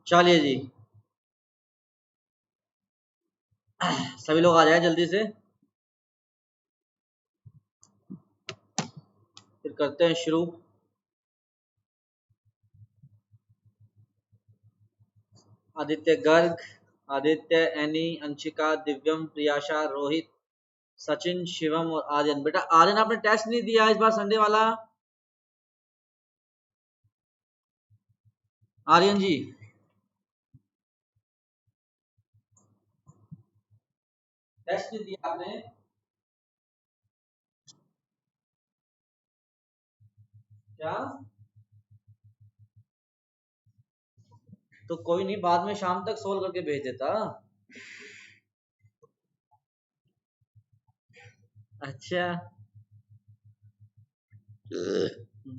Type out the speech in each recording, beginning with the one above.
चलिए जी, सभी लोग आ जाए जल्दी से, फिर करते हैं शुरू। आदित्य गर्ग, आदित्य, एनी, अंशिका, दिव्यम, प्रियाशा, रोहित, सचिन, शिवम और आर्यन। बेटा आर्यन आपने टेस्ट नहीं दिया इस बार संडे वाला? आर्यन जी टेस्ट नहीं दिया आपने? क्या? तो कोई नहीं, बाद में शाम तक सोल्व करके भेज देता। अच्छा,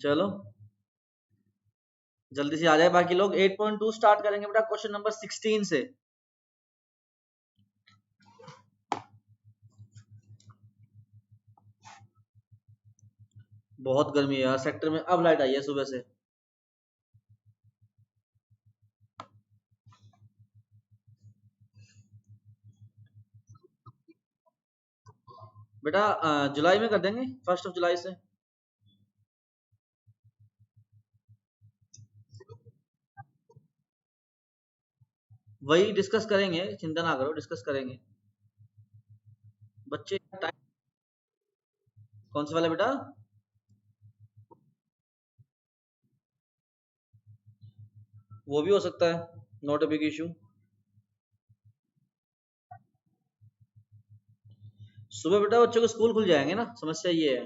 चलो जल्दी से आ जाए बाकी लोग। 8.2 स्टार्ट करेंगे बेटा, क्वेश्चन नंबर 16 से। बहुत गर्मी है यार सेक्टर में, अब लाइट आई है सुबह से। बेटा जुलाई में कर देंगे, 1 जुलाई से। वही डिस्कस करेंगे, चिंता ना करो, डिस्कस करेंगे। बच्चे टाइम। कौन से वाला बेटा? वो भी हो सकता है, नॉट अ बिग इशू। सुबह बेटा बच्चों के स्कूल खुल जाएंगे ना, समस्या ये है।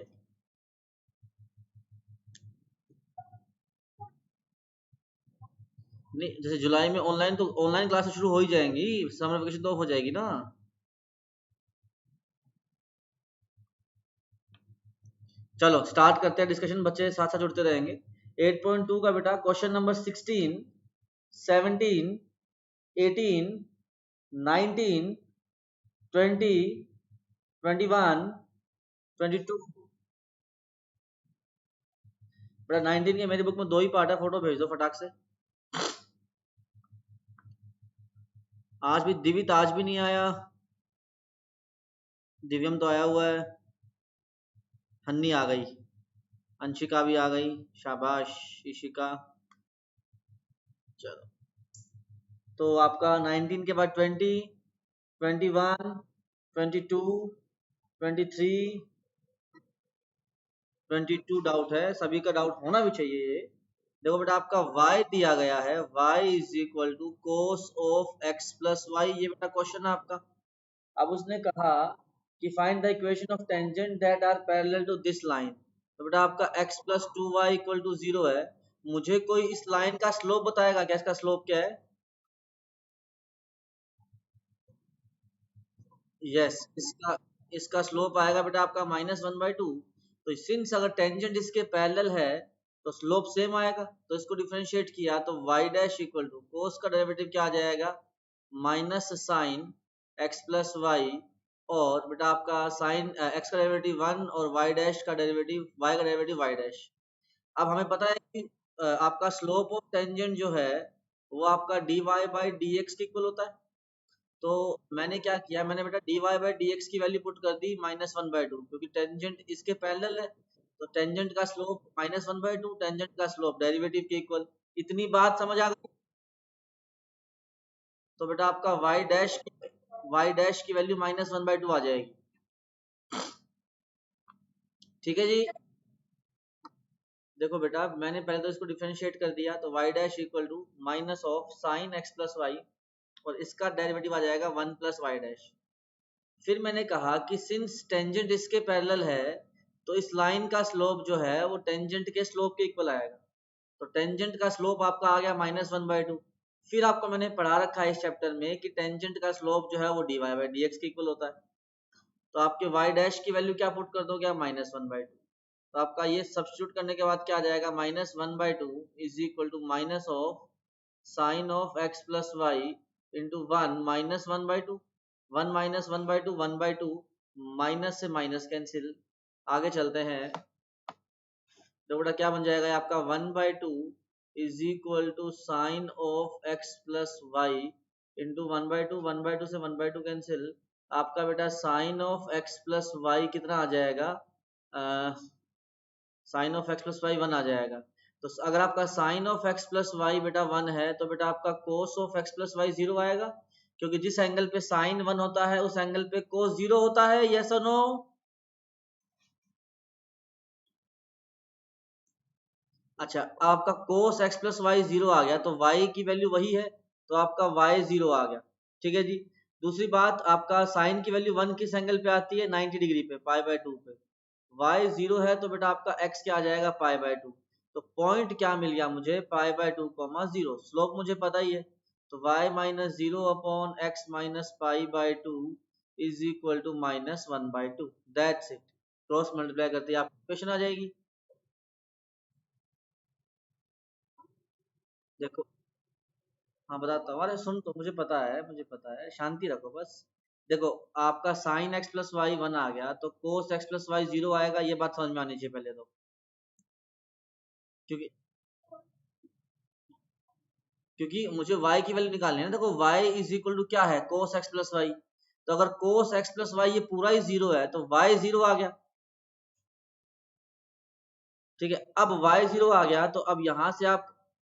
नहीं, जैसे जुलाई में ऑनलाइन, तो ऑनलाइन क्लासेस शुरू हो ही जाएंगी, समर वेकेशन तो हो जाएगी ना। चलो स्टार्ट करते हैं डिस्कशन, बच्चे साथ साथ जुड़ते रहेंगे। 8.2 का बेटा क्वेश्चन नंबर 16, 17, 18, 19, 20, 21, 22। बेटा 19 के मेरी बुक में दो ही पार्ट है, फोटो भेज दो फटाक से। आज भी दिवित आज भी नहीं आया। दिव्यम तो आया हुआ है। हन्नी आ गई। अंशिका भी आ गई। शाबाश ईशिका। चलो, तो आपका 19 के बाद 20, 21, 22, 23, 22 डाउट है, सभी का डाउट होना भी चाहिए ये। देखो बेटा आपका y दिया गया है, y is equal to cos of x plus y, ये बेटा क्वेश्चन है आपका। अब उसने कहा कि find the equation of tangent that are parallel to this line. तो बेटा आपका x plus 2y equal to 0 है। मुझे कोई इस लाइन का स्लोप बताएगा क्या? इसका स्लोप क्या है? यस, इसका इसका स्लोप आएगा बेटा आपका -1/2। तो सिंस अगर टेंजेंट इसके पैरेलल है तो स्लोप सेम आएगा, तो इसको डिफरेंशिएट किया तो y dash equal to cos का डेरिवेटिव क्या आ जाएगा? Minus sine x plus y. और बेटा आपका साइन x का डेरिवेटिव 1 और y डैश का डेरिवेटिव y का डेरिवेटिव y डैश। अब हमें पता है कि आपका स्लोप ऑफ टेंजेंट जो है वो आपका dy बाई dx के इक्वल होता है। तो मैंने क्या किया, मैंने बेटा dy बाई dx की वैल्यू पुट कर दी -1/2, क्योंकि टेंजेंट इसके पैरेलल है। तो टेंजेंट का स्लोप -1/2, टेंजेंट का स्लोप डेरिवेटिव के इक्वल। इतनी बात समझ आ गई? तो बेटा आपका y डैश की वैल्यू -1/2 आ जाएगी। ठीक है जी। देखो बेटा मैंने पहले तो इसको डिफरेंशिएट कर दिया, तो y dash equal to minus of sine x plus y, और इसका डेरिवेटिव आ जाएगा 1 प्लस वाई डैश। फिर मैंने कहा कि सिंस टेंजेंट इसके पैरेलल है तो इस लाइन का स्लोप जो है वो टेंजेंट के स्लोप के इक्वल आएगा। तो टेंजेंट का स्लोप आपका आ गया -1/2। फिर आपको मैंने पढ़ा रखा है इस चैप्टर में कि टेंजेंट का स्लोप जो है वो dy बाई dx के इक्वल होता है। तो आपके y डैश की वैल्यू क्या पुट कर दोगे आप? -1/2। तो आपका ये सब्स्टिट्यूट करने के बाद क्या आ जाएगा? -1/2 is equal to minus of sine of x plus y into 1 -1/2। 1 -1/2, 1/2, minus से माइनस कैंसिल। आगे चलते हैं, तो बेटा क्या बन जाएगा आपका 1/2 is equal to sine of x plus y into 1/2, 1/2 से 1/2 कैंसिल, आपका बेटा sine of x plus y कितना आ जाएगा, sine of x plus y 1 आ जाएगा। तो अगर आपका sine of x plus y बेटा 1 है तो बेटा आपका cos of x plus y 0 आएगा, क्योंकि जिस एंगल पे साइन 1 होता है उस एंगल पे कोस 0 होता है। यस और नो? अच्छा, आपका कोस एक्स प्लस वाई 0 आ गया तो वाई की वैल्यू वही है, तो आपका वाई 0 आ गया। ठीक है जी। दूसरी बात, आपका साइन की वैल्यू 1 किस एंगल पे आती है, 90 डिग्री पे, π/2 पे। y 0 है तो बेटा आपका x क्या आ जाएगा, π/2। तो पॉइंट क्या मिल गया मुझे, π/2, 0। स्लोप मुझे पता ही है, तो y minus 0 upon x minus π/2 is equal to -1/2। That's it. Cross multiply करते ही आपकी इक्वेशन आ जाएगी। देखो, हाँ बताता हूँ, अरे सुन, तो मुझे पता है, मुझे पता है, शांति रखो बस। देखो, आपका साइन एक्स प्लस वाई 1 आ गया तो कोस एक्स प्लस वाई 0 आएगा, ये बात समझ में आनी चाहिए पहले तो। क्योंकि क्योंकि मुझे y की वैल्यू निकालनी है ना। देखो, y इज इक्वल टू क्या है, कोस एक्स प्लस वाई। तो अगर कोस एक्स प्लस वाई ये पूरा ही 0 है तो y 0 आ गया। ठीक है, अब y 0 आ गया तो अब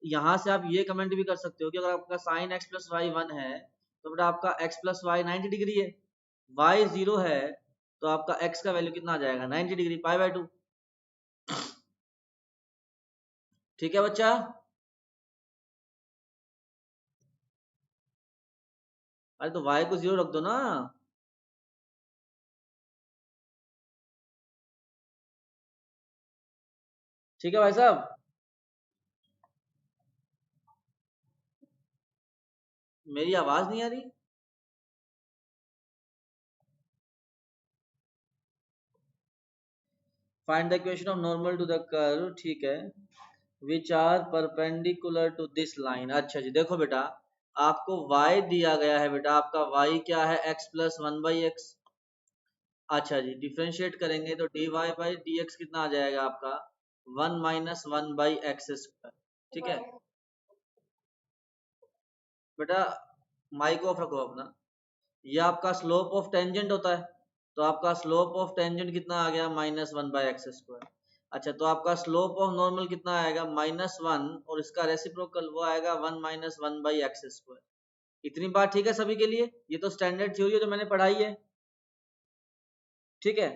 यहाँ से आप ये कमेंट भी कर सकते हो कि अगर आपका साइन एक्स प्लस वाई 1 है तो बेटा आपका x प्लस वाई 90 डिग्री है। y 0 है तो आपका x का वैल्यू कितना आ जाएगा, 90 डिग्री, π/2। ठीक है बच्चा? अरे तो y को 0 रख दो ना। ठीक है भाई साहब? मेरी आवाज नहीं आ रही? Find the equation of normal to the curve. ठीक है, which are perpendicular to this line. अच्छा जी, देखो बेटा, आपको y दिया गया है बेटा, आपका y क्या है, x प्लस 1/x। अच्छा जी, डिफ्रेंशिएट करेंगे तो dy बाई dx कितना आ जाएगा आपका, 1 माइनस 1/x स्क्वायर। ठीक है बेटा, माइक ऑफ रखो अपना। ये आपका स्लोप ऑफ टेंजेंट होता है, तो आपका स्लोप ऑफ टेंजेंट कितना आ गया, -1/x²। अच्छा, तो आपका स्लोप ऑफ नॉर्मल कितना आएगा, -1, और इसका रेसिप्रोकल वो आएगा 1 माइनस 1/x²। इतनी बात ठीक है सभी के लिए? ये तो स्टैंडर्ड थ्योरी है जो मैंने पढ़ाई है। ठीक है,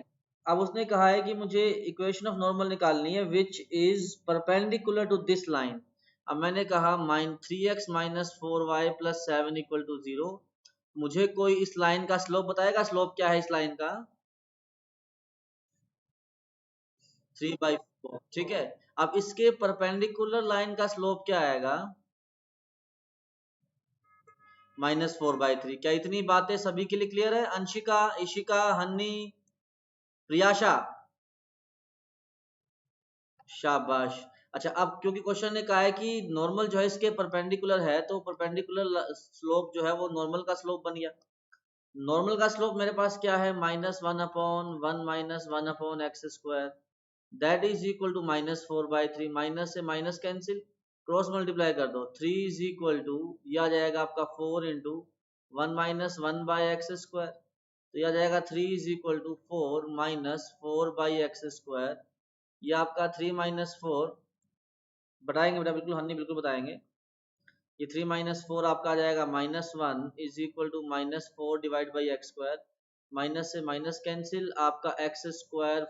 अब उसने कहा है कि मुझे इक्वेशन ऑफ नॉर्मल निकालनी है which is perpendicular to this line. अब मैंने कहा -3x minus 4y plus 7 equal to 0। मुझे कोई इस लाइन का स्लोप बताएगा, स्लोप क्या है इस लाइन का, 3/4। ठीक है, अब इसके परपेंडिकुलर लाइन का स्लोप क्या आएगा, -4/3। क्या इतनी बातें सभी के लिए क्लियर है? अंशिका, इशिका, हन्नी, प्रियाशा, शाबाश। अच्छा, अब क्योंकि क्वेश्चन ने कहा है कि नॉर्मल जो है इसके परपेंडिकुलर है, तो परपेंडिकुलर स्लोप जो है वो नॉर्मल का स्लोप बन गया। नॉर्मल का स्लोप मेरे पास क्या है, -1/1 minus 1/x²। That is equal to -4/3। Minus से माइनस कैंसिल, क्रॉस मल्टीप्लाई कर दो, 3 इज इक्वल टू, यह आ जाएगा आपका 4 इंटू 1 - 1/x²। तो यह आ जाएगा 3 is equal to 4 minus 4/x²। ये आपका 3 माइनस 4 बताएंगे बेटा, बिल्कुल हन्नी, बिल्कुल बताएंगे। ये 3 माइनस 4 आपका आ जाएगा -1 is equal to -4 divide by x²। Minus से माइनस कैंसिल, आपका x²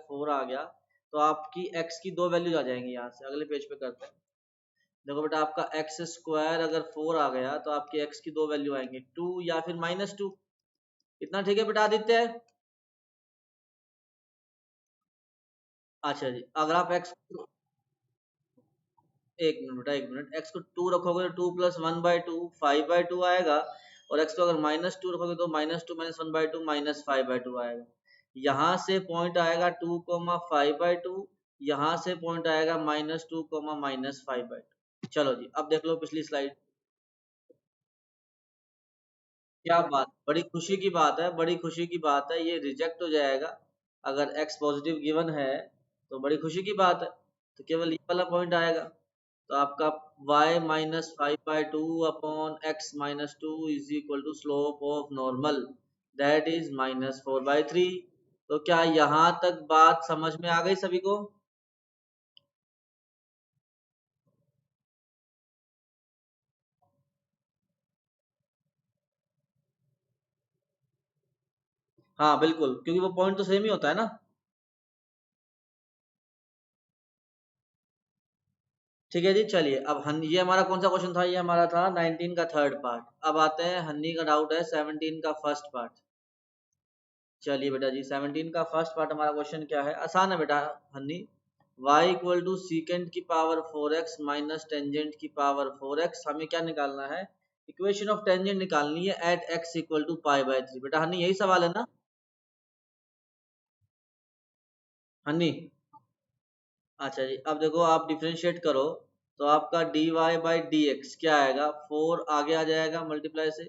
4 आ गया। तो आपकी x की दो वैल्यूज आ जाएंगी। यहाँ से अगले पेज पे करते हैं। देखो बेटा, आपका x² अगर 4 आ गया तो आपके x की दो वैल्यू आएंगे, 2 या फिर -2। इतना ठीक है बेटा आदित्य? अच्छा जी, अगर आप x, एक मिनट बेटा, एक मिनट, x को 2 रखोगे तो 2 प्लस 1/2 5/2 आएगा, और x को अगर -2 रखोगे तो -2 माइनस 1/2 -5/2 आएगा। यहाँ से पॉइंट आएगा 2, 5/2। यहाँ से पॉइंट आएगा -2, -5/2। चलो जी, अब देख लो पिछली स्लाइड। क्या बात, बड़ी खुशी की बात है, बड़ी खुशी की बात है, ये रिजेक्ट हो जाएगा अगर x पॉजिटिव गिवन है, तो बड़ी खुशी की बात है। तो केवल ये वाला पॉइंट आएगा। तो आपका y minus 5/2 upon x minus 2 is equal to slope of normal that is -4/3। तो क्या यहाँ तक बात समझ में आ गई सभी को? हाँ बिल्कुल, क्योंकि वो पॉइंट तो सेम ही होता है ना। ठीक है जी, चलिए अब ये हमारा कौन सा क्वेश्चन था? ये हमारा था 19 का थर्ड पार्ट। अब आते हैं हन्नी का डाउट है 17 का फर्स्ट पार्ट। चलिए बेटा जी, 17 का फर्स्ट पार्ट हमारा क्वेश्चन क्या है? आसान है बेटा हन्नी। y इक्वल टू सीकेंट की पावर 4x माइनस टेंजेंट की पावर 4x। हमें क्या निकालना है? इक्वेशन ऑफ टेंजेंट निकालनी है एट x इक्वल टू पाई/3। बेटा हन्नी यही सवाल है ना हन्नी? अच्छा जी, अब देखो आप डिफ्रेंशिएट करो तो आपका dy बाई डी एक्स क्या आएगा? 4 आगे आ जाएगा मल्टीप्लाई से,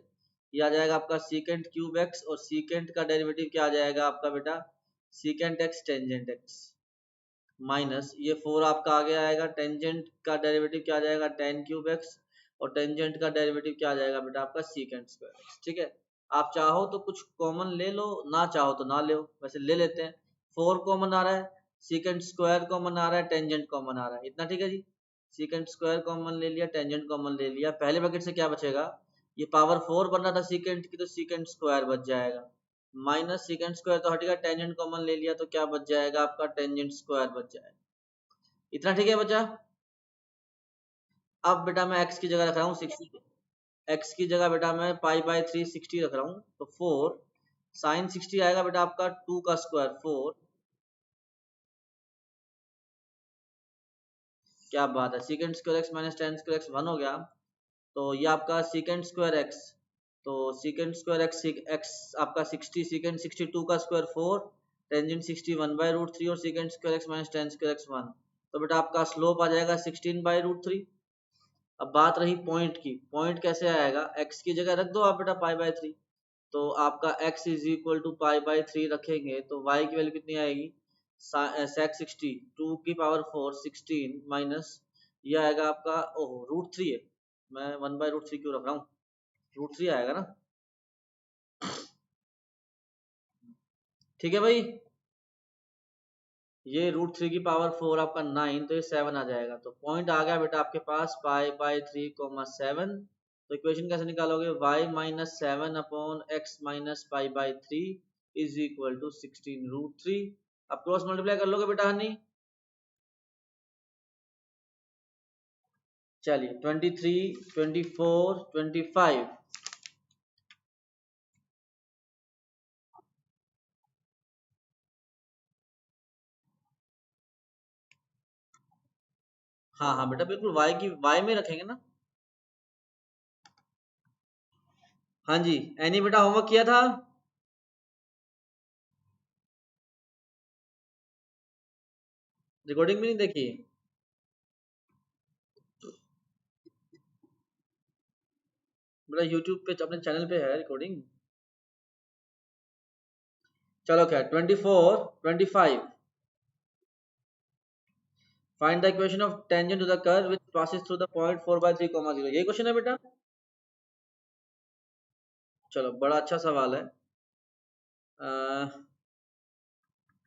ये आ जाएगा आपका सीकेंट क्यूब एक्स, और सीकेंट का डेरिवेटिव क्या आ जाएगा आपका बेटा? Secant x tangent x minus ये 4 आपका आगे आएगा, टेंजेंट का डेरिवेटिव क्या आ जाएगा? टेन क्यूब एक्स, और टेंजेंट का डेरिवेटिव क्या आ जाएगा बेटा आपका? Secant square x. ठीक है, आप चाहो तो कुछ कॉमन ले लो, ना चाहो तो ना ले, वैसे ले लेते हैं। 4 कॉमन आ रहा है, सीकेंट स्क्वायर कॉमन आ रहा है, टेंजेंट कॉमन आ रहा है, इतना ठीक है जी। सीकेंट स्क्वायर कॉमन ले लिया, टेंजेंट कॉमन ले लिया, पहले ब्रैकेट से क्या बचेगा? ये पावर 4 बनना था सीकेंट की, तो सीकेंट स्क्वायर बच जाएगा, माइनस सीकेंट स्क्वायर तो हटेगा, टेंजेंट कॉमन ले लिया तो क्या बच जाएगा आपका? टेंजेंट स्क्वायर बच जाएगा। इतना ठीक है बच्चा? अब बेटा मैं x की जगह रख रहा हूँ 60, x की जगह बेटा मैं पाई/3 60 रख रहा हूँ, तो 4 साइन 60 आएगा बेटा आपका 2 का स्क्वायर 4। क्या बात है, secant square x minus ten square x 1 हो गया। तो ये आपका सीकेंट स्क्वायर एक्स, तो सीकेंट स्क्वायर एक्स एक्स आपका 60, सीकेंट 62 का स्क्वायर 4, टेंजेंट 60 1/√3, और secant square x minus ten square x 1। तो बेटा आपका स्लोप आ जाएगा 16/√3। अब बात रही पॉइंट की, पॉइंट कैसे आएगा? x की जगह रख दो आप बेटा पाई/3, तो आपका x इज इक्वल टू पाई/3 रखेंगे तो y की वैल्यू कितनी आएगी? सेक 60 2 की पावर 4 16 माइनस ये आएगा आपका, ओहो √3 है, मैं 1/√3 क्यों रख रहा हूँ? √3 आएगा ना। ठीक है भाई, ये √3 की पावर 4 आपका 9, तो ये 7 आ जाएगा। तो पॉइंट आ गया बेटा आपके पास पाई/3, 7। तो इक्वेशन कैसे निकालोगे? y minus 7 upon x minus पाई/3 इज इक्वल टू 16√3। अब क्रॉस मल्टीप्लाई कर लोगे बेटा हनी? चलिए 23 24 25। हाँ हाँ बेटा बिल्कुल, y में रखेंगे ना। हाँ जी, एनी बेटा होमवर्क किया था? रिकॉर्डिंग भी नहीं देखी? बेटा यूट्यूब पे अपने चैनल पे है रिकॉर्डिंग। चलो खैर 24 25। Find the equation of tangent to the curve which passes through the point 4/3, 0। यही क्वेश्चन है बेटा? चलो बड़ा अच्छा सवाल है,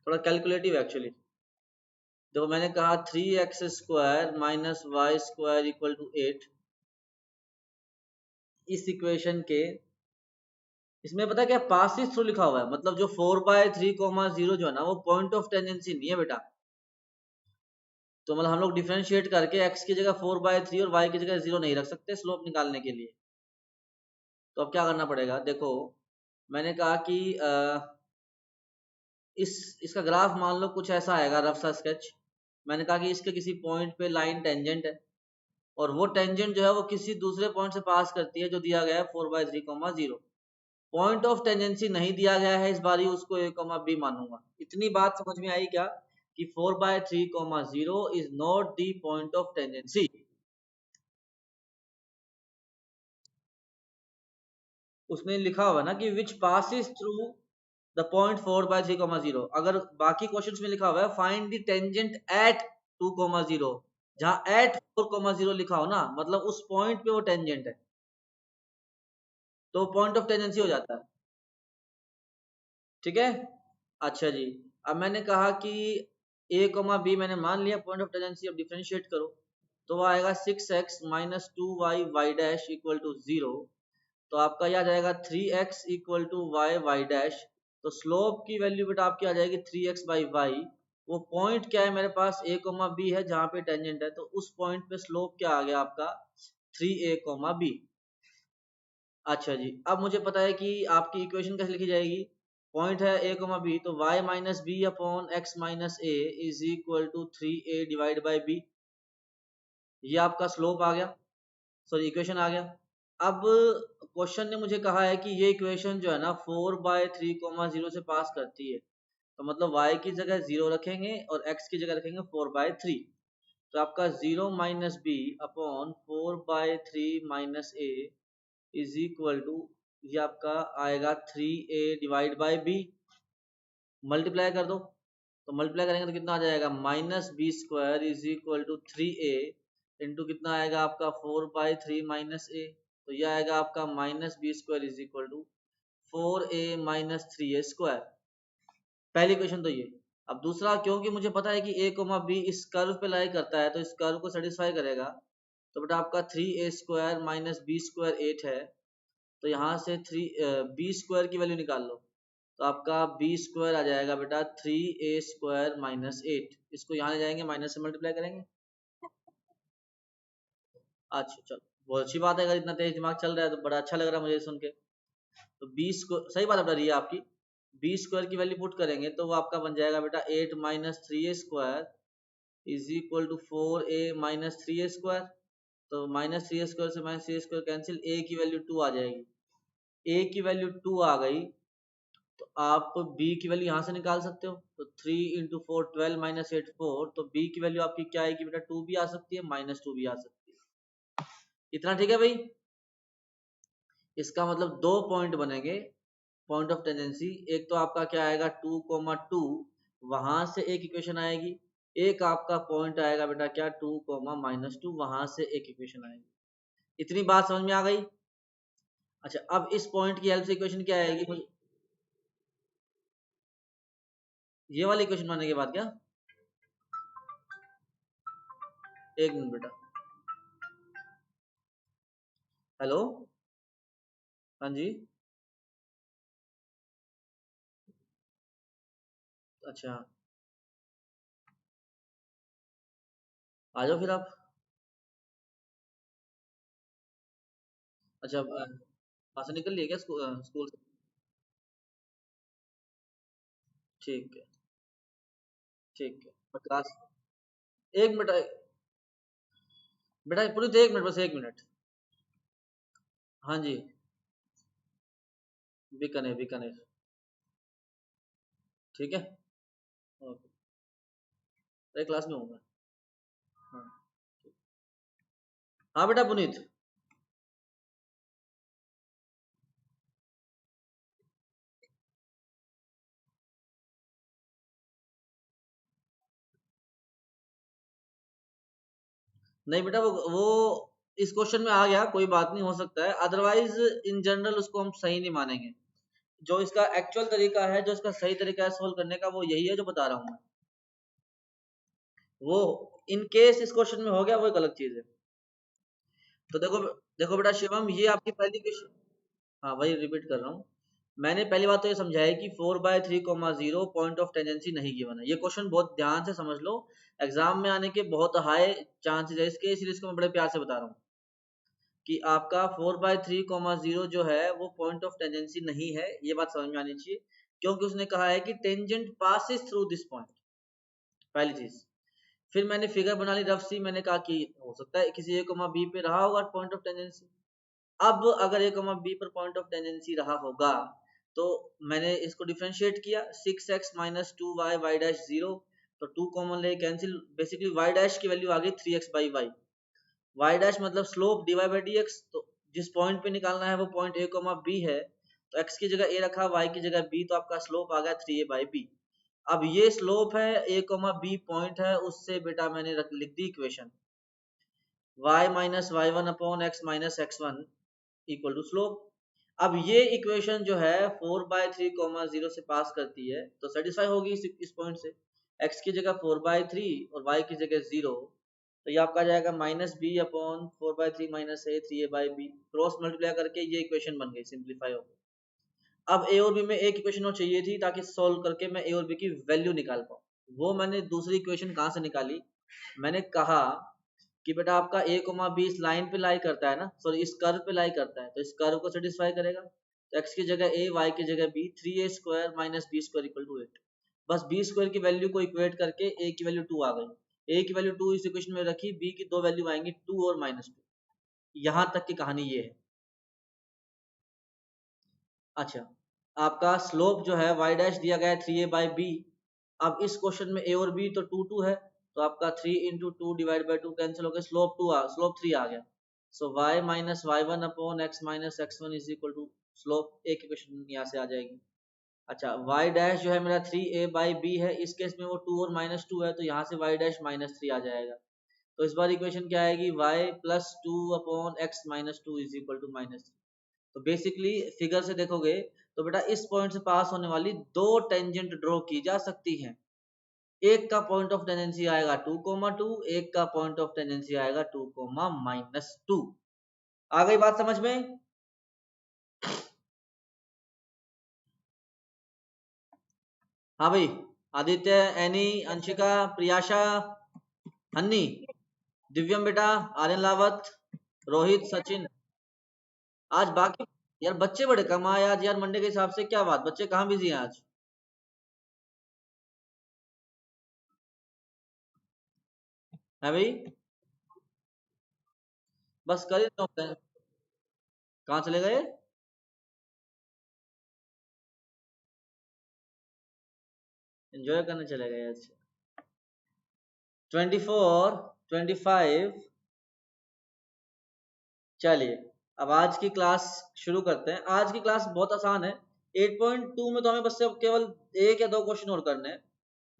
थोड़ा कैलकुलेटिव एक्चुअली। देखो मैंने कहा 3x² minus y square equal to 8। इस इक्वेशन के, इसमें पता है क्या पासिस थ्रू लिखा हुआ है, मतलब जो 4/3, 0 जो है ना, वो पॉइंट ऑफ टेंजेंसी नहीं है बेटा। तो मतलब हम लोग डिफरेंशिएट करके x की जगह 4/3 और y की जगह 0 नहीं रख सकते स्लोप निकालने के लिए। तो अब क्या करना पड़ेगा? देखो मैंने कहा कि इसका ग्राफ मान लो कुछ ऐसा आएगा, रफ सा स्केच। मैंने कहा कि इसके किसी पॉइंट पे लाइन टेंजेंट है, और वो टेंजेंट जो है वो किसी दूसरे पॉइंट से पास करती है जो दिया गया है 4/3, 0। पॉइंट ऑफ टेंजेंसी नहीं दिया गया है, इस बार ही उसको a, b मानूंगा। इतनी बात समझ में आई क्या? कि 4/3, 0 is not the point of tangency. उसमें लिखा हुआ ना कि which passes through the point 4/3, 0। अगर बाकी क्वेश्चंस में लिखा हुआ है फाइंड द टेंजेंट एट 2, 0, जहां एट 4,0 लिखा हो ना, मतलब उस पॉइंट पे वो टेंजेंट है, तो पॉइंट ऑफ टेंजेंसी हो जाता है। ठीक है, अच्छा जी। अब मैंने कहा कि ए कोमा बी मैंने मान लिया पॉइंट ऑफ टेंजेंसी, अब डिफरेंशिएट करो तो वो आएगा 6x minus 2y y dash equal to 0। तो आपका यह आ जाएगा 3x equal to y y dash. तो स्लोप की वैल्यू बेटा आपकी आ जाएगी 3x बाई वाई। वो पॉइंट क्या है मेरे पास, ए कोमा बी है जहां पे टेंजेंट है, तो उस पॉइंट पे स्लोप क्या आ गया आपका 3a कोमा बी। अच्छा जी, अब मुझे पता है कि आपकी इक्वेशन कैसे लिखी जाएगी। पॉइंट है ए कोमा बी, तो y minus b upon x minus a is equal to 3a divide by b. ये आपका स्लोप आ गया, सॉरी इक्वेशन आ गया। अब क्वेश्चन ने मुझे कहा है कि ये इक्वेशन जो है ना 4/3, 0 से पास करती है, तो मतलब y की जगह 0 रखेंगे और x की जगह रखेंगे 4/3। तो आपका 0 minus b upon 4/3 minus a is equal to, ये आपका आएगा 3a divide by B. Multiply कर दो, तो मल्टीप्लाई करेंगे तो कितना आ जाएगा, minus b square is equal to 3a into कितना आएगा आपका 4/3 माइनस ए। तो यह आएगा आपका minus b square is equal to 4a minus 3a square. पहली क्वेश्चन तो ये। अब दूसरा, क्योंकि मुझे पता है कि ए कोमा बी इस कर्व पे लाई करता है, तो इस कर्व को सेटिस्फाई करेगा। तो बेटा आपका 3a square minus b square 8 है, तो यहाँ से बी स्क्वायर की वैल्यू निकाल लो। तो आपका बी स्क्वायर आ जाएगा बेटा 3a स्क्वायर माइनस 8। इसको यहाँ ले जाएंगे, माइनस से मल्टीप्लाई करेंगे। अच्छा चलो, बहुत अच्छी बात है, अगर इतना तेज दिमाग चल रहा है तो बड़ा अच्छा लग रहा है मुझे सुन के। तो बी स्क्वायर सही बात बता रही है आपकी, बी स्क्वायर की वैल्यू पुट करेंगे तो वो आपका बन जाएगा बेटा 8 minus 3a square is equal to 4a minus 3a square. तो माइनस 3a स्क्वायर से minus 3a square cancel, a की वैल्यू 2 आ जाएगी। a की वैल्यू 2 आ गई, तो आप b की वैल्यू यहाँ से निकाल सकते हो। तो 3 इंटू 4 12 माइनस 8 4, तो b की वैल्यू आपकी क्या आएगी बेटा, 2 भी आ सकती है माइनस 2 भी आ सकती है। इतना ठीक है भाई। इसका मतलब दो पॉइंट बनेंगे पॉइंट ऑफ टेंजेंसी। एक तो आपका क्या आएगा 2,2, वहां से एक इक्वेशन आएगी। एक आपका पॉइंट आएगा बेटा क्या 2,-2, वहां से एक इक्वेशन आएगी। इतनी बात समझ में आ गई। अच्छा, अब इस पॉइंट की हेल्प से इक्वेशन क्या आएगी मुझे, ये वाली इक्वेशन बनाने के बाद क्या, एक मिनट बेटा। हेलो, हाँ जी, अच्छा आ जाओ फिर आप। अच्छा वहां से निकल लिए क्या स्कूल से? ठीक है, ठीक है, मैं क्लास, एक मिनट बेटा पूरी, तो एक मिनट, बस एक मिनट। हाँ जी, बीकानेर बीकानेर। ठीक है, ओके, अरे क्लास में हूँ मैं। हाँ, हाँ बेटा पुनीत। नहीं बेटा, वो इस क्वेश्चन में आ गया, कोई बात नहीं, हो सकता है, अदरवाइज इन जनरल उसको हम सही नहीं मानेंगे। जो इसका एक्चुअल तरीका है, जो इसका सही तरीका है सोल्व करने का, वो यही है जो बता रहा हूँ मैं। वो इन केस इस क्वेश्चन में हो गया, वो एक अलग चीज है। तो देखो, देखो बेटा शिवम, ये आपकी पहली क्वेश्चन, हाँ वही रिपीट कर रहा हूँ। मैंने पहली बात तो ये समझा है कि 4/3, 0 पॉइंट ऑफ टेंजेंसी नहीं गिवन है। ये क्वेश्चन बहुत ध्यान से समझ लो, एग्जाम में आने के बहुत हाई चांसेस है इसके, इसलिए इसको मैं बड़े प्यार से बता रहा हूँ कि आपका 4/3, 0 जो है वो पॉइंट ऑफ टेंजेंसी नहीं है। ये बात समझ में आनी चाहिए, क्योंकि उसने कहा है कि tangent passes through this point, पहली चीज। फिर मैंने फिगर बना ली रफ सी, मैंने कहा कि हो सकता है किसी ए कोमा बी पे रहा होगा पॉइंट ऑफ टेंजेंसी। अब अगर ए कोमा बी पर पॉइंट ऑफ टेंडेंसी रहा होगा, तो मैंने इसको डिफरेंशिएट किया, 6x minus 2y y dash 0। तो 2 कॉमन ले कैंसिल, बेसिकली y डैश की वैल्यू आ गई 3x by y. Y dash मतलब स्लोप dy बाई dx। तो जिस पॉइंट पे निकालना है वो पॉइंट a कोमा बी है, तो x की जगह a रखा, y की जगह b, तो आपका स्लोप आ गया 3a बाई b। अब ये स्लोप है, a कोमा बी पॉइंट है, उससे बेटा मैंने लिख दी equation. y minus y one upon x minus x one equal to slope. अब ये इक्वेशन जो है 4/3, 0 से पास करती है तो सेटिस्फाई होगी इस पॉइंट से। x की जगह 4/3 और y की जगह 0, तो ये आपका जाएगा माइनस बी अपॉन 4/3 माइनस ए 3a/b, क्रॉस मल्टीप्लाई करके ये इक्वेशन बन गई, सिंप्लीफाई हो गई। अब ए और बी में एक इक्वेशन और चाहिए थी ताकि सॉल्व करके मैं ए और बी की वैल्यू निकाल पाऊँ। वो मैंने दूसरी इक्वेशन कहाँ से निकाली, मैंने कहा कि बेटा आपका a कोमा बी इस लाइन पे लाई करता है ना, सॉरी इस कर्व पे लाई करता है, तो इस कर्व को सेटिस्फाई करेगा। तो x की जगह a, y की जगह b, 3a² minus b square equal to 8। बस बी स्क्वायर की वैल्यू को इक्वेट करके a की वैल्यू 2 आ गई। a की वैल्यू 2 इस इक्वेशन में रखी, b की दो वैल्यू आएंगी 2 और -2। यहाँ तक की कहानी ये है। अच्छा, आपका स्लोप जो है y डैश दिया गया है 3a/b। अब इस क्वेश्चन में a और b तो 2 2 है, तो आपका 3 इंटू 2 डिवाइड बाई 2 कैंसिल हो गया, स्लोप 3 आ गया। So y minus y one upon x minus x one is equal to slope. एक इक्वेशन यहाँ से आ जाएगी। अच्छा, y डैश जो है मेरा 3a/b है, इस केस में वो 2 और -2 है, तो यहाँ से y डैश -3 आ जाएगा। तो इस बार इक्वेशन क्या आएगी, y plus 2 upon x minus 2 is equal to -3। तो बेसिकली फिगर से देखोगे तो बेटा इस पॉइंट से पास होने वाली दो टेंजेंट ड्रॉ की जा सकती हैं। एक का पॉइंट ऑफ टेंजेंसी आएगा 2,2, एक का पॉइंट ऑफ टेंजेंसी आएगा 2,-2। आ गई बात समझ में? हाँ भाई, आदित्य, एनी, अंशिका, प्रियाशा, हन्नी, दिव्यम बेटा, आर्यन लावत, रोहित, सचिन। आज बाकी यार बच्चे बड़े कम आए आज यार, मंडे के हिसाब से क्या बात, बच्चे कहाँ बिजी हैं आज? है भाई, बस कर ही रहे होते हैं। कहाँ चले गए? एंजॉय करने चले गए। अच्छा, 24, 25। चलिए, अब आज की क्लास शुरू करते हैं। आज की क्लास बहुत आसान है। 8.2 में तो हमें बस से केवल एक या दो क्वेश्चन और करने हैं,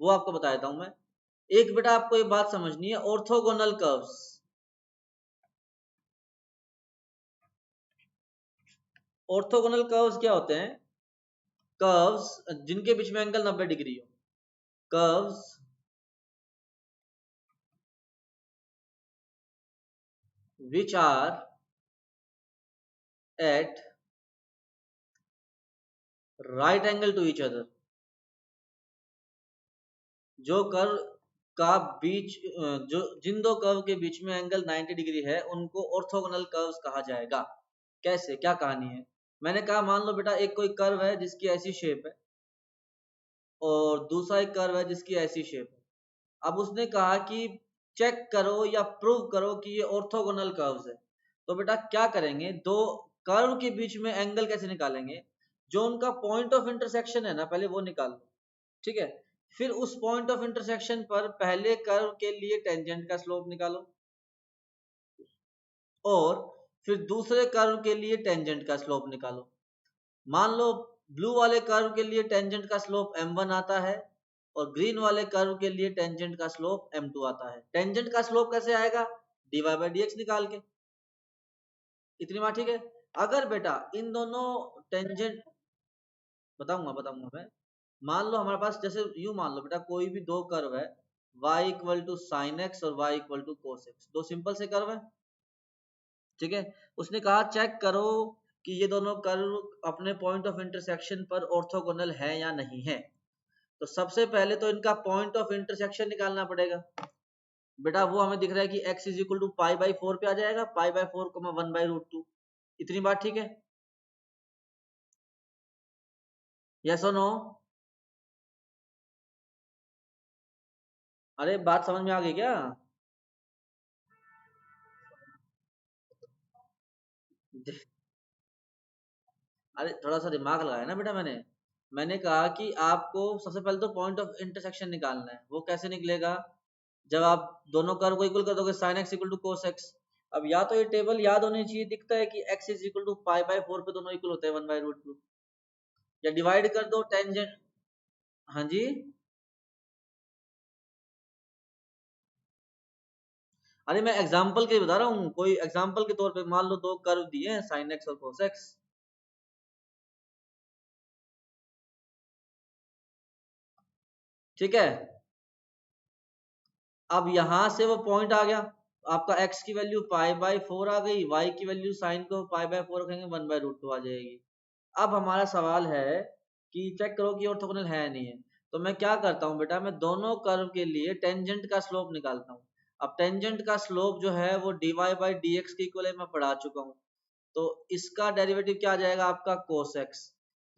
वो आपको बता देता हूं मैं। एक बेटा आपको ये बात समझनी है, ऑर्थोगोनल कर्व्स। ऑर्थोगोनल कर्व्स क्या होते हैं? कर्व्स जिनके बीच में एंगल 90 डिग्री हो। Curves which are at right angle to each other. जो कर्व का बीच जो जिन दो कर्व के बीच में एंगल 90 डिग्री है उनको ऑर्थोगोनल कर्व्स कहा जाएगा। कैसे, क्या कहानी है? मैंने कहा मान लो बेटा एक कोई कर्व है जिसकी ऐसी शेप है और दूसरा एक कर्व है जिसकी ऐसी शेप है। अब उसने कहा कि चेक करो या प्रूव करो कि ये ऑर्थोगोनल कर्व्स है। तो बेटा क्या करेंगे, दो कर्व के बीच में एंगल कैसे निकालेंगे? जो उनका पॉइंट ऑफ इंटरसेक्शन है ना, पहले वो निकाल लो। ठीक है, फिर उस पॉइंट ऑफ इंटरसेक्शन पर पहले कर्व के लिए टेंजेंट का स्लोप निकालो और फिर दूसरे कर्व के लिए टेंजेंट का स्लोप निकालो। मान लो ब्लू वाले कर्व के लिए टेंजेंट का स्लोप m1 आता है और ग्रीन वाले कर्व के लिए टेंजेंट का स्लोप m2 आता है। टेंजेंट का स्लोप कैसे आएगा? dy/dx निकाल के। इतनी बात ठीक है। अगर बेटा इन दोनों टेंजेंट, बताऊंगा बताऊंगा मैं। मान लो हमारे पास, जैसे यूं मान लो बेटा कोई भी दो कर्व है, y equal to sine x और y equal to cos x, दो सिंपल से कर्व है। ठीक है, उसने कहा चेक करो कि ये दोनों कर्व अपने पॉइंट ऑफ इंटरसेक्शन पर ऑर्थोगोनल है या नहीं है। तो सबसे पहले तो इनका पॉइंट ऑफ इंटरसेक्शन निकालना पड़ेगा। बेटा वो हमें दिख रहा है कि x इज इक्वल टू पाई/4 पे आ जाएगा, पाई/4 1/√2। इतनी बात ठीक है? यस और नो? अरे बात समझ में आ गई क्या? अरे थोड़ा सा दिमाग लगाया ना बेटा मैंने। मैंने कहा कि आपको सबसे पहले तो पॉइंट ऑफ इंटरसेक्शन निकालना है। वो कैसे निकलेगा? जब आप दोनों कर्व को इक्वल कर दोगे, sine x equal to cos x. अब या तो ये टेबल याद होनी चाहिए, दिखता है कि x इज इक्वल टू पाई/4 पे दोनों इक्वल होते हैं 1/√2। या डिवाइड कर दो टेंजेंट। हाँ जी, अरे मैं एग्जाम्पल के बता रहा हूँ, कोई एग्जाम्पल के तौर पे मान लो दो कर्व दिए हैं साइन एक्स और कोस एक्स, ठीक है। अब यहां से वो पॉइंट आ गया, आपका x की वैल्यू पाई/4 आ गई, y की वैल्यू साइन को पाई/4 रखेंगे 1/√2 आ जाएगी। अब हमारा सवाल है कि चेक करो कि ऑर्थोगोनल है नहीं है। तो मैं क्या करता हूँ बेटा, मैं दोनों कर्व के लिए टेंजेंट का स्लोप निकालता हूँ। अब टेंजेंट का स्लोप जो है वो dy/dx के इक्वल है, मैं पढ़ा चुका हूँ। तो इसका डेरिवेटिव क्या आ जाएगा आपका cos x,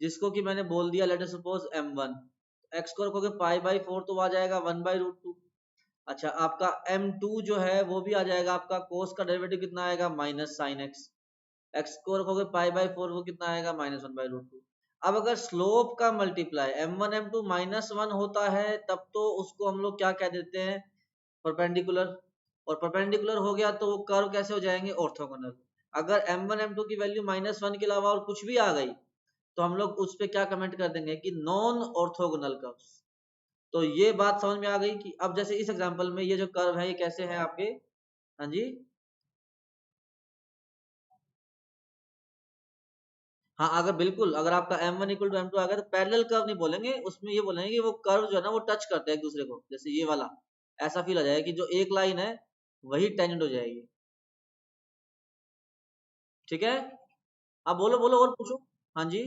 जिसको कि मैंने बोल दिया let us suppose m1। x को रखोगे पाई/4 तो आ जाएगा 1/√2। अच्छा आपका m2 जो है वो भी आ जाएगा, आपका cos का डेरिवेटिव कितना आएगा माइनस साइन एक्स। एक्स को रखोगे पाई/4 वो कितना आएगा -1/√2। अब अगर स्लोप का मल्टीप्लाई m1 m2 -1 होता है तब तो उसको हम लोग क्या कह देते हैं, परपेंडिकुलर। और परपेंडिकुलर हो गया तो वो कर्व कैसे हो जाएंगे, ऑर्थोगोनल। अगर m1 m2 की वैल्यू -1 के अलावा और कुछ भी आ गई तो हम लोग उस पर क्या कमेंट कर देंगे कि नॉन ऑर्थोगोनल कर्व्स। तो ये बात समझ में आ गई कि अब जैसे इस एग्जांपल में ये जो कर्व है ये कैसे है आपके। हाँ जी। हाँ अगर बिल्कुल, अगर आपका m1 इक्वल टू m2 आ गया तो पैरेलल कर्व नहीं बोलेंगे, उसमें ये बोलेंगे कि वो कर्व जो है ना वो टच करते हैं एक दूसरे को, जैसे ये वाला। ऐसा फील आ जाएगा कि जो एक लाइन है वही टेंजेंट हो जाएगी। ठीक है। अब बोलो बोलो और पूछो। हाँ जी।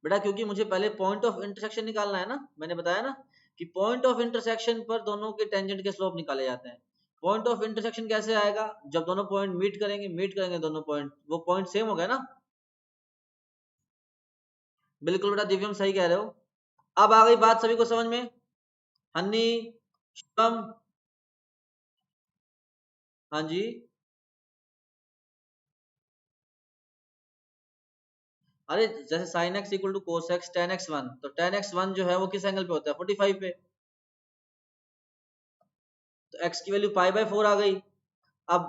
बेटा क्योंकि मुझे पहले पॉइंट ऑफ इंटरसेक्शन निकालना है ना, मैंने बताया ना कि पॉइंट ऑफ इंटरसेक्शन पर दोनों के टेंजेंट के स्लोप निकाले जाते हैं। पॉइंट ऑफ इंटरसेक्शन कैसे आएगा, जब दोनों पॉइंट मीट करेंगे दोनों पॉइंट, वो पॉइंट सेम हो गया ना। बिल्कुल बेटा दिव्यम सही कह रहे हो। अब आ गई बात सभी को समझ में। हन्नी, शिवम। हाँ जी। अरे जैसे sine x equal to cos x tan x one, तो टेन एक्स वन जो है वो किस एंगल पे होता है, 45 पे। तो एक्स की वैल्यू पाई/4 आ गई। अब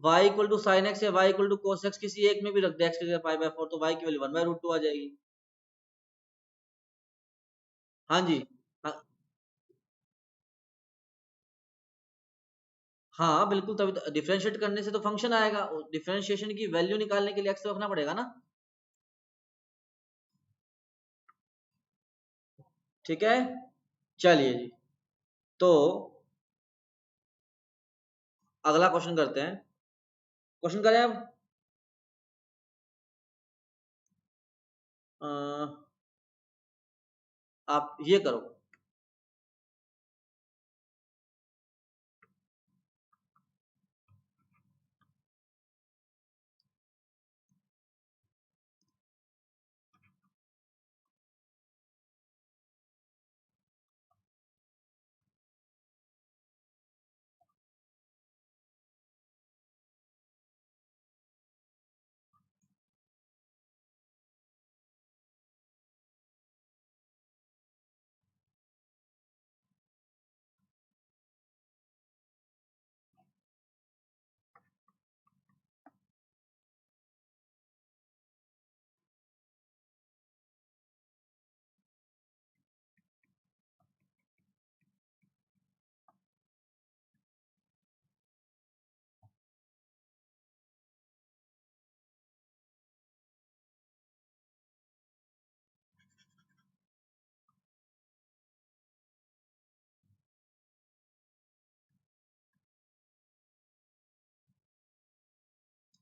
y equal to sine x या y equal to cos x किसी एक में भी रख दे x की जगह पाई/4, तो y की वैल्यू 1/√2 आ जाएगी। हाँ जी। हाँ, हाँ बिल्कुल, तभी तो डिफरेंशिएट करने से तो फंक्शन आएगा, डिफरेंशिएशन की वैल्यू निकालने के लिए x तो रखना पड़ेगा ना। ठीक है। चलिए जी। तो अगला क्वेश्चन करते हैं। क्वेश्चन करें अब। अ, आप ये करो।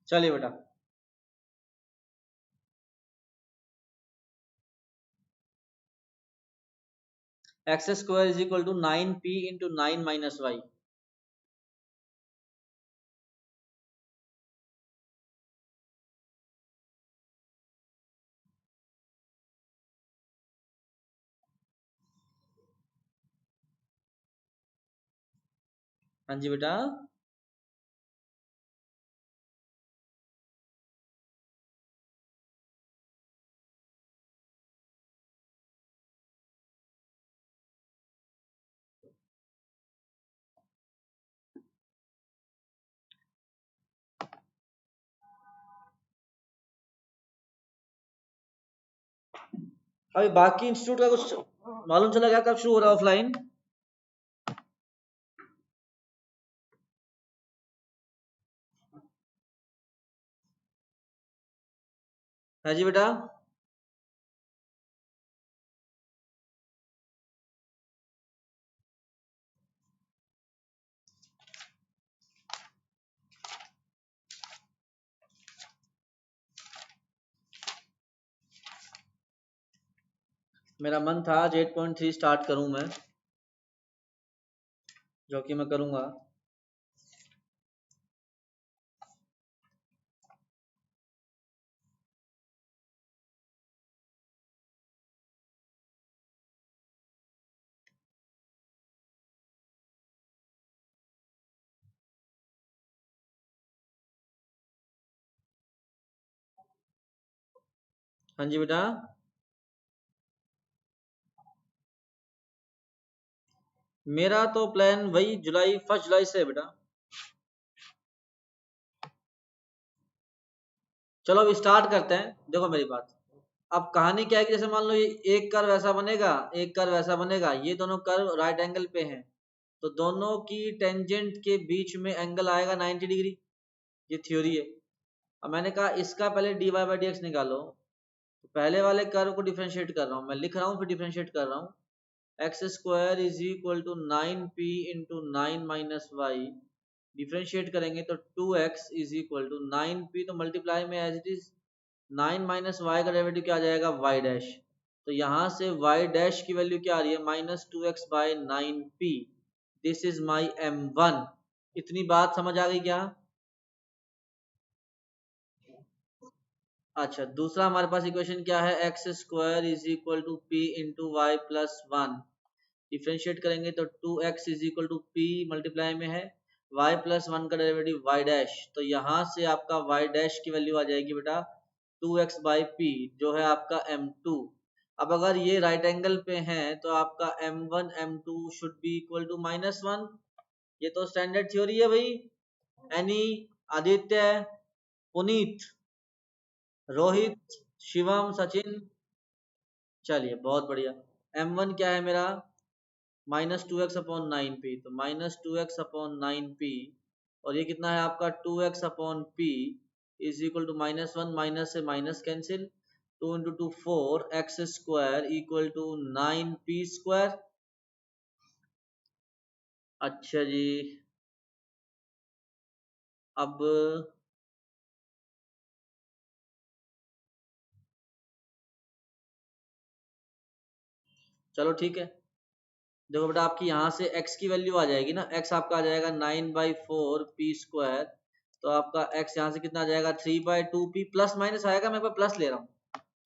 चलिए बेटा। X square is equal to 9p into 9 - y। हाँ जी बेटा। अभी बाकी इंस्टीट्यूट का कुछ मालूम चला क्या कब शुरू हो रहा है ऑफलाइन? है जी बेटा। मेरा मन था आज 8.3 स्टार्ट करूं मैं, जो कि मैं करूंगा। हाँ जी बेटा। मेरा तो प्लान वही जुलाई, 1 जुलाई से है बेटा। चलो अब स्टार्ट करते हैं। देखो मेरी बात, अब कहानी क्या है कि जैसे मान लो ये एक कर्व ऐसा बनेगा, एक कर्व ऐसा बनेगा, ये दोनों कर्व राइट एंगल पे हैं, तो दोनों की टेंजेंट के बीच में एंगल आएगा 90 डिग्री। ये थ्योरी है। अब मैंने कहा इसका पहले dy बाई डी एक्स निकालो। तो पहले वाले कर्व को डिफरेंशिएट कर रहा हूँ, मैं लिख रहा हूँ फिर डिफरेंशिएट कर रहा हूँ। X square is equal to 9p into 9 - y। Differentiate करेंगे तो 2x is equal to 9p, तो मल्टीप्लाई में एज इट इज 9 - y का डेरिवेटिव क्या आ जाएगा, y डैश। तो यहाँ से y डैश की वैल्यू क्या आ रही है, -2x by 9p। This is my m1। इतनी बात समझ आ गई क्या? अच्छा, दूसरा हमारे पास इक्वेशन क्या है, x square is equal to p into y plus one. Differentiate करेंगे तो 2x is equal to p, multiply में है y प्लस वन का डेरिवेटिव y डैश। तो यहाँ से आपका y डैश की वैल्यू आ जाएगी बेटा 2x बाई पी, जो है आपका m2। अब अगर ये राइट एंगल पे हैं तो आपका m1 m2 should be equal to -1। ये तो स्टैंडर्ड थ्योरी है भाई। एनी, आदित्य, पुनीत, रोहित, शिवम, सचिन। चलिए बहुत बढ़िया। m1 क्या है मेरा, -2x/9p, तो -2x/9p। और ये कितना है आपका 2x/p is equal to -1, minus से minus cancel, 2 into 2 4, x square equal to 9p square. अच्छा जी। अब चलो ठीक है। देखो बेटा आपकी यहाँ से x की वैल्यू आ जाएगी ना, x आपका आ जाएगा 9/4p स्क्वायर। तो आपका x यहाँ से कितना आ जाएगा, 3/2p, प्लस माइनस आएगा, मैं एक बार प्लस ले रहा हूँ।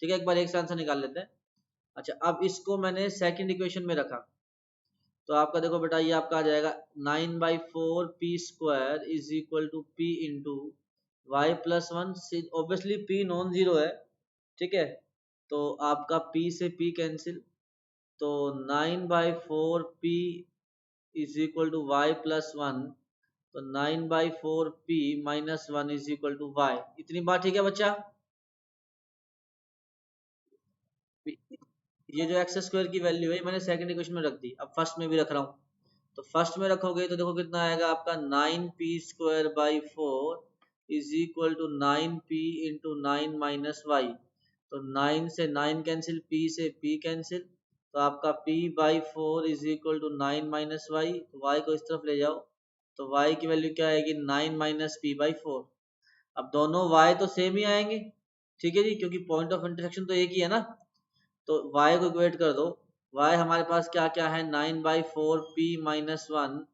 ठीक है, एक बार एक से आंसर निकाल लेते हैं। अच्छा, अब इसको मैंने सेकंड इक्वेशन में रखा, तो आपका देखो बेटा ये आपका आ जाएगा 9/4p square is equal to p into y plus one. Obviously p non zero है, ठीक है, तो आपका p से p कैंसिल, तो 9/4p is equal to y plus one. तो 9/4p minus one is equal to y. इतनी बात ठीक है बच्चा? ये जो एक्स स्क्वायर की वैल्यू है मैंने सेकंड इक्वेशन में रख दी, अब फर्स्ट में भी रख रहा हूँ। तो फर्स्ट में रखोगे तो देखो कितना आएगा आपका 9p² by 4 is equal to 9p into 9 - y। तो 9 से 9 कैंसिल, p से p कैंसिल, तो आपका p/4 is equal to 9 - y। तो y को इस तरफ ले जाओ, तो y की वैल्यू क्या आएगी, 9 - p/4। अब दोनों y तो सेम ही आएंगे, ठीक है जी, क्योंकि पॉइंट ऑफ इंटरसेक्शन तो एक ही है ना। तो y को इक्वेट कर दो। y हमारे पास क्या क्या है, 9/4p minus one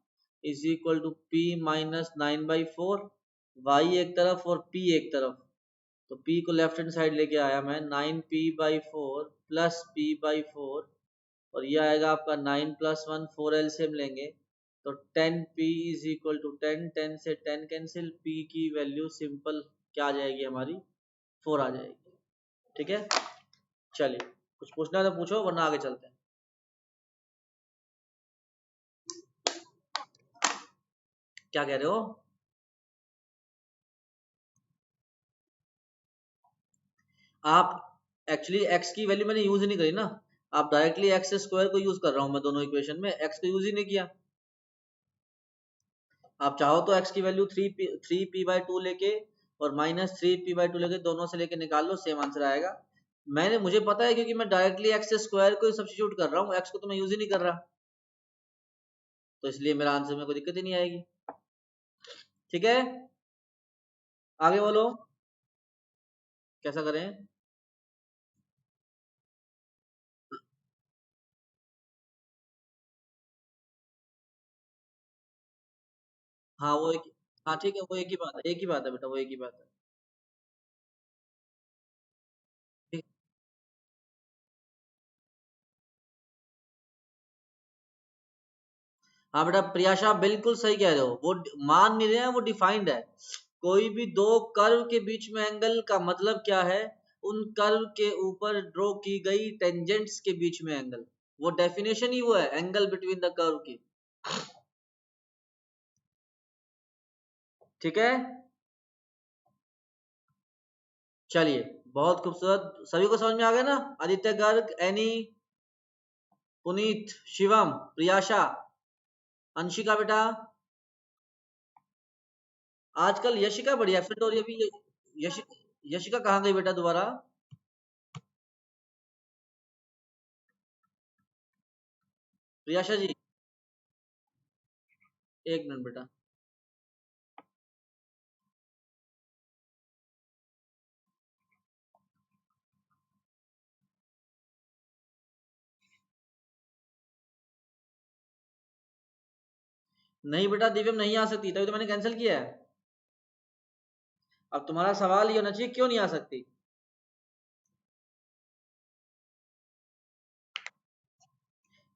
is equal to p minus 9/4। y एक तरफ और p एक तरफ, तो p को लेफ्ट हैंड साइड लेके आया मैं, 9p/4 प्लस p/4। और ये आएगा आपका 9 + 1, 4 एलसीएम लेंगे तो 10p इज इक्वल टू 10, 10 से 10 कैंसिल, p की वैल्यू सिंपल क्या आ जाएगी हमारी, 4 आ जाएगी। ठीक है, चलिए कुछ पूछना है तो पूछो वरना आगे चलते हैं। क्या कह रहे हो? आप एक्चुअली x की वैल्यू मैंने यूज नहीं करी ना, आप डायरेक्टली एक्स स्क्वायर को यूज कर रहा हूं मैं दोनों इक्वेशन में, एक्स को यूज ही नहीं किया। आप चाहो तो एक्स की value three P by two लेके और minus three P by two लेके दोनों से लेके निकाल लो, सेम आंसर आएगा। मुझे पता है क्योंकि मैं डायरेक्टली एक्स स्क्वायर को सब्स्टिट्यूट कर रहा हूँ, एक्स को तो मैं यूज ही नहीं कर रहा, तो इसलिए मेरा आंसर में कोई दिक्कत ही नहीं आएगी। ठीक है, आगे बोलो कैसा करें। हाँ वो एक, हाँ ठीक है, वो एक ही बात है, एक ही बात है बेटा, वो एक ही बात है। ठीक। हाँ बेटा प्रियाशा आप बिल्कुल सही कह रहे हो, वो मान नहीं रहे हैं, वो डिफाइंड है। कोई भी दो कर्व के बीच में एंगल का मतलब क्या है, उन कर्व के ऊपर ड्रॉ की गई टेंजेंट्स के बीच में एंगल, वो डेफिनेशन ही वो है एंगल बिटवीन द कर्व की। ठीक है, चलिए, बहुत खूबसूरत, सभी को समझ में आ गया ना। आदित्य गर्ग, एनी, पुनीत, शिवम, प्रियाशा, अंशिका बेटा, आजकल यशिका बड़ी एब्सेंट हो रही है अभी। यशिका कहाँ गई बेटा दोबारा? प्रियाशा जी, एक मिनट बेटा। नहीं बेटा दिव्यम नहीं आ सकती, तभी तो मैंने कैंसिल किया है। अब तुम्हारा सवाल ये होना चाहिए क्यों नहीं आ सकती।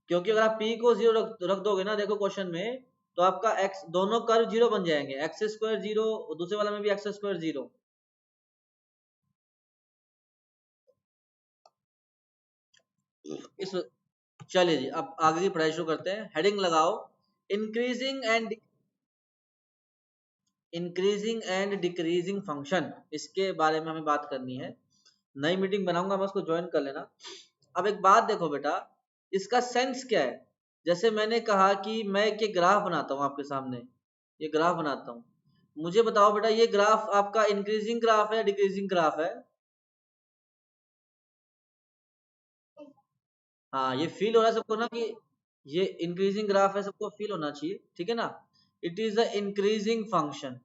क्योंकि अगर आप p को जीरो रख दोगे ना, देखो क्वेश्चन में, तो आपका x दोनों कर्व जीरो बन जाएंगे, एक्स स्क्वायर जीरो, दूसरे वाला में भी एक्स स्क्वायर जीरो। इस चलिए जी, अब आगे की पढ़ाई शुरू करते हैं। हेडिंग लगाओ, इंक्रीजिंग एंड डिक्रीजिंग फंक्शन, इसके बारे में हमें बात करनी है। नई मीटिंग बनाऊंगा मैं, उसको ज्वाइन कर लेना। अब एक बात देखो बेटा, इसका सेंस क्या है। जैसे मैंने कहा कि मैं एक ग्राफ बनाता हूँ आपके सामने, ये ग्राफ बनाता हूँ, मुझे बताओ बेटा ये ग्राफ आपका इंक्रीजिंग ग्राफ है डिक्रीजिंग ग्राफ है? हाँ ये फील हो रहा है सबको ना कि ये इंक्रीजिंग ग्राफ है, सबको फील होना चाहिए, ठीक है ना। It is the increasing function.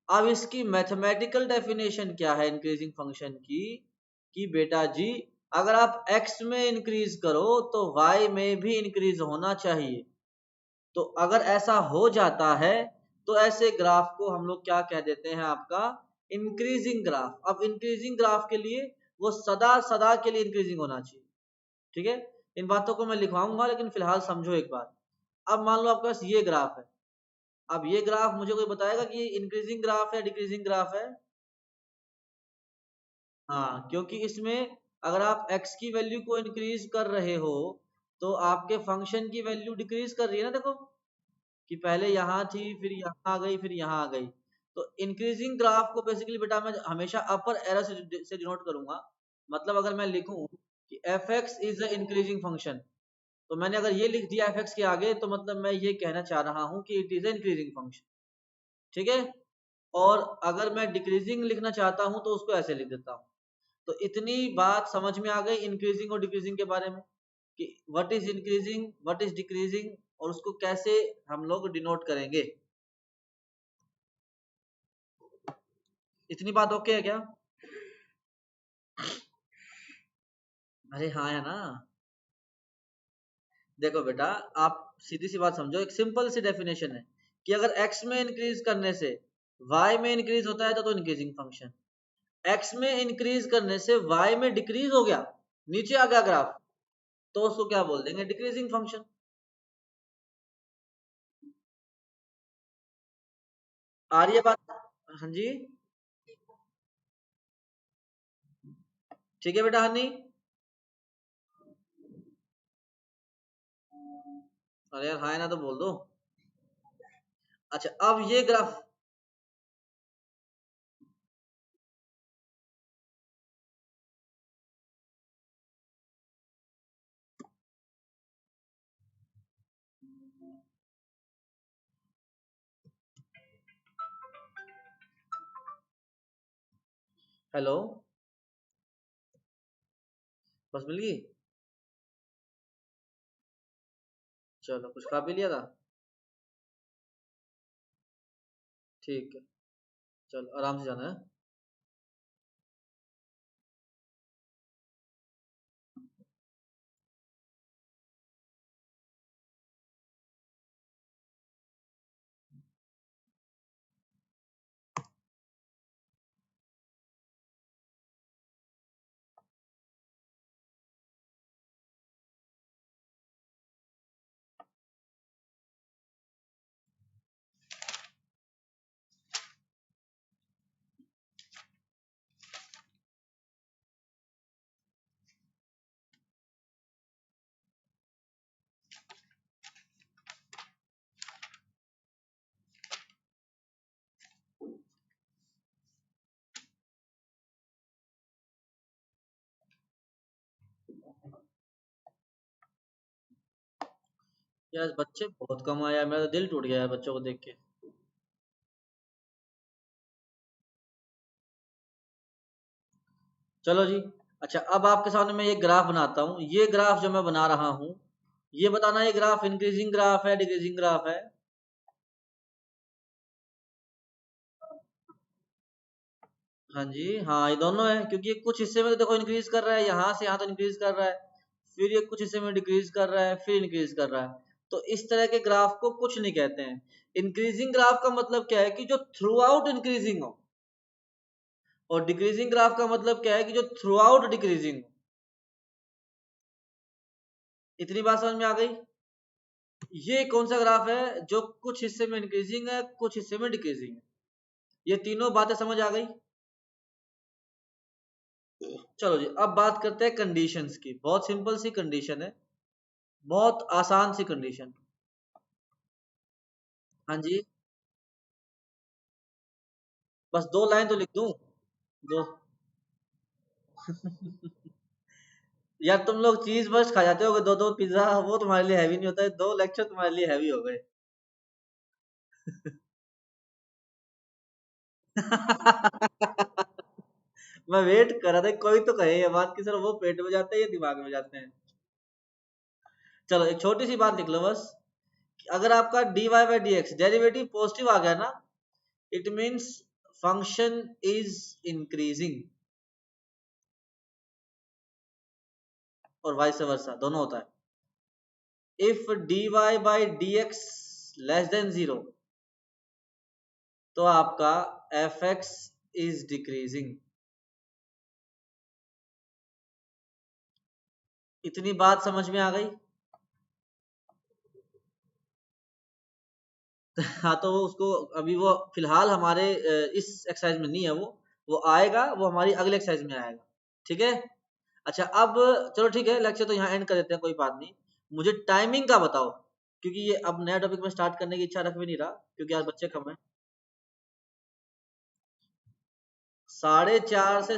अब इसकी मैथमेटिकल डेफिनेशन क्या है इंक्रीजिंग फंक्शन की, कि बेटा जी अगर आप x में इंक्रीज करो तो y में भी इंक्रीज होना चाहिए। तो अगर ऐसा हो जाता है तो ऐसे ग्राफ को हम लोग क्या कह देते हैं, आपका इंक्रीजिंग ग्राफ। अब इंक्रीजिंग ग्राफ के लिए वो सदा सदा के लिए इंक्रीजिंग होना चाहिए। ठीक है, इन बातों को मैं लिखवाऊंगा, लेकिन फिलहाल समझो एक बात। अब मान लो आपके पास ये ग्राफ है, अब ये ग्राफ मुझे कोई बताएगा कि इंक्रीजिंग ग्राफ है डिक्रीजिंग ग्राफ है? हाँ, क्योंकि इसमें अगर आप x की वैल्यू को इंक्रीज कर रहे हो तो आपके फंक्शन की वैल्यू डिक्रीज कर रही है ना। देखो कि पहले यहाँ थी, फिर यहाँ आ गई, फिर यहाँ आ गई। तो इंक्रीजिंग ग्राफ को बेसिकली बेटा मैं हमेशा अपर एरो से डिनोट करूंगा। मतलब अगर मैं लिखूं कि F x is a increasing function, तो मैंने अगर ये लिख दिया एफ एक्स के आगे, तो मतलब मैं ये कहना चाह रहा हूँ कि it is a increasing function. ठीक है, और अगर मैं डिक्रीजिंग लिखना चाहता हूँ तो उसको ऐसे लिख देता हूँ। तो इतनी बात समझ में आ गई इंक्रीजिंग और डिक्रीजिंग के बारे में, कि what is increasing what is decreasing और उसको कैसे हम लोग डिनोट करेंगे। इतनी बात ओके है क्या? अरे हाँ है ना। देखो बेटा, आप सीधी सी बात समझो, एक सिंपल सी डेफिनेशन है कि अगर x में इंक्रीज करने से y में इंक्रीज होता है तो इंक्रीजिंग फंक्शन। x में इंक्रीज करने से y में डिक्रीज हो गया, नीचे आ गया ग्राफ, तो उसको क्या बोल देंगे, डिक्रीजिंग फंक्शन। आ रही है बात? हाँ जी, ठीक है बेटा हनी। अरे यार हाँ है ना तो बोल दो। अच्छा अब ये ग्राफ, हेलो, बस मिल गई। चलो, कुछ खा पी लिया था। ठीक है, चलो आराम से जाना है। यार बच्चे बहुत कम आया, मेरा तो दिल टूट गया है बच्चों को देख के। चलो जी। अच्छा, अब आपके सामने मैं ये ग्राफ बनाता हूँ। ये ग्राफ जो मैं बना रहा हूँ, ये बताना ये ग्राफ इंक्रीजिंग ग्राफ है, डिक्रीजिंग ग्राफ है। हाँ जी, हाँ, ये दोनों है, क्योंकि ये कुछ हिस्से में तो देखो इंक्रीज कर रहा है, यहाँ से यहाँ तो इंक्रीज कर रहा है, फिर ये कुछ हिस्से में डिक्रीज कर रहा है, फिर इंक्रीज कर रहा है। तो इस तरह के ग्राफ को कुछ नहीं कहते हैं। इंक्रीजिंग ग्राफ का मतलब क्या है कि जो थ्रू आउट इंक्रीजिंग हो, और डिक्रीजिंग ग्राफ का मतलब क्या है कि जो थ्रू आउट डिक्रीजिंग हो। इतनी बात समझ में आ गई। ये कौन सा ग्राफ है जो कुछ हिस्से में इंक्रीजिंग है, कुछ हिस्से में डिक्रीजिंग है। ये तीनों बातें समझ आ गई। चलो जी, अब बात करते हैं कंडीशंस की। बहुत सिंपल सी कंडीशन है, बहुत आसान सी कंडीशन। हाँ जी, बस दो लाइन तो लिख दूं। दो। यार तुम लोग चीज बस खा जाते हो, दो दो पिज्जा, वो तुम्हारे लिए हैवी नहीं होता है, दो लेक्चर तुम्हारे लिए हैवी हो गए। मैं वेट कर रहा था कोई तो कहे ये बात कि सर वो पेट में जाते हैं या दिमाग में जाते हैं। चलो, एक छोटी सी बात लिख लो बस, कि अगर आपका dy by d x derivative positive आ गया ना, it means function is increasing, और वाइस वर्सा दोनों होता है। If dy by d x less than zero, तो आपका एफ एक्स इज डिक्रीजिंग। इतनी बात समझ में आ गई। हाँ, तो उसको अभी वो फिलहाल हमारे इस एक्सरसाइज में नहीं है, वो आएगा, वो हमारी अगले एक्सरसाइज में आएगा। ठीक है। अच्छा, अब चलो ठीक है, लेक्चर तो यहाँ एंड कर देते हैं, कोई बात नहीं। मुझे टाइमिंग का बताओ, क्योंकि ये अब नया टॉपिक में स्टार्ट करने की इच्छा रख भी नहीं रहा, क्योंकि आज बच्चे कम है। 4:30 से।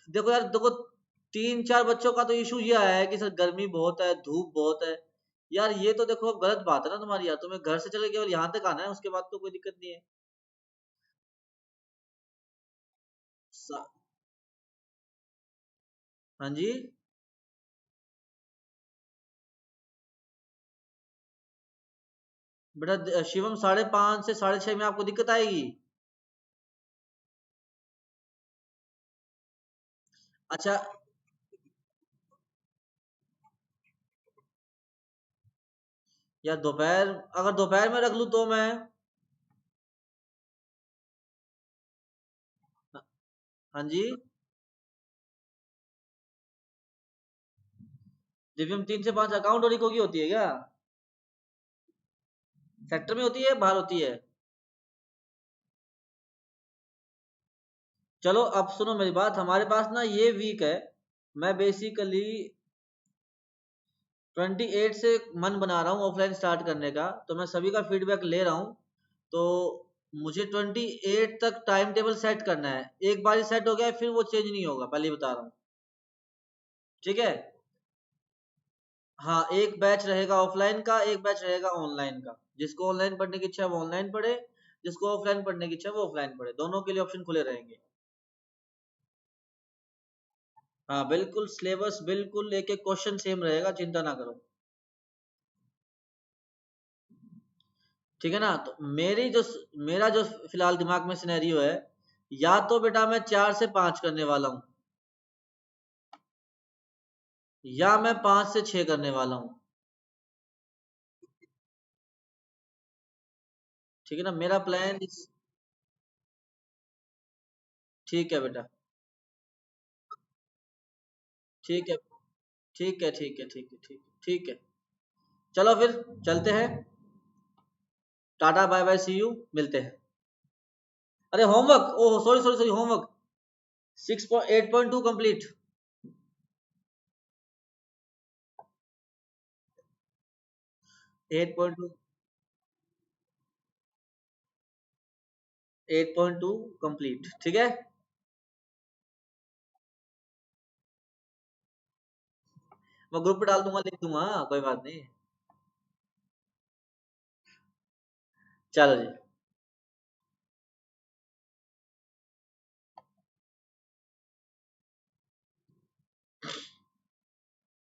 देखो यार, देखो, 3-4 बच्चों का तो इशू ये आया है कि सर गर्मी बहुत है, धूप बहुत है। यार ये तो देखो अब गलत बात है ना तुम्हारी, यार तुम्हें घर से चले केवल यहाँ तक आना है, उसके बाद तो कोई दिक्कत नहीं है। सा- हाँ जी। बेटा शिवम, 5:30 से 6:30 में आपको दिक्कत आएगी। अच्छा। यार दोपहर, अगर दोपहर में रख लूँ तो मैं। हाँ जी। दिव्यम, 3 से 5 अकाउंट और इको की होती है क्या? सेक्टर में होती है, बाहर होती है? चलो अब सुनो मेरी बात, हमारे पास ना ये वीक है। मैं बेसिकली 28 से मन बना रहा हूँ ऑफलाइन स्टार्ट करने का, तो मैं सभी का फीडबैक ले रहा हूँ। तो मुझे 28 तक टाइम टेबल सेट करना है। एक बार सेट हो गया फिर वो चेंज नहीं होगा, पहले ही बता रहा हूँ। ठीक है। हाँ, एक बैच रहेगा ऑफलाइन का, एक बैच रहेगा ऑनलाइन का। जिसको ऑनलाइन पढ़ने की इच्छा है वो ऑनलाइन पढ़े, जिसको ऑफलाइन पढ़ने की इच्छा है वो ऑफलाइन पढ़े, दोनों के लिए ऑप्शन खुले रहेंगे। हाँ बिल्कुल, सिलेबस बिल्कुल एक एक क्वेश्चन सेम रहेगा, चिंता ना करो। ठीक है ना। तो मेरा जो फिलहाल दिमाग में सिनेरियो है, या तो बेटा मैं 4 से 5 करने वाला हूँ, या मैं 5 से 6 करने वाला हूँ। ठीक है ना, मेरा प्लान ठीक है बेटा। ठीक है, ठीक है, ठीक है, ठीक है, ठीक है, ठीक है। चलो फिर चलते हैं। Tata bye bye, see you, मिलते हैं। अरे homework, oh sorry sorry sorry, homework 8.2 complete. 8.2, 8.2 complete, ठीक है। मैं ग्रुप पे डाल दूंगा, लिख दूंगा, कोई बात नहीं। चलो जी।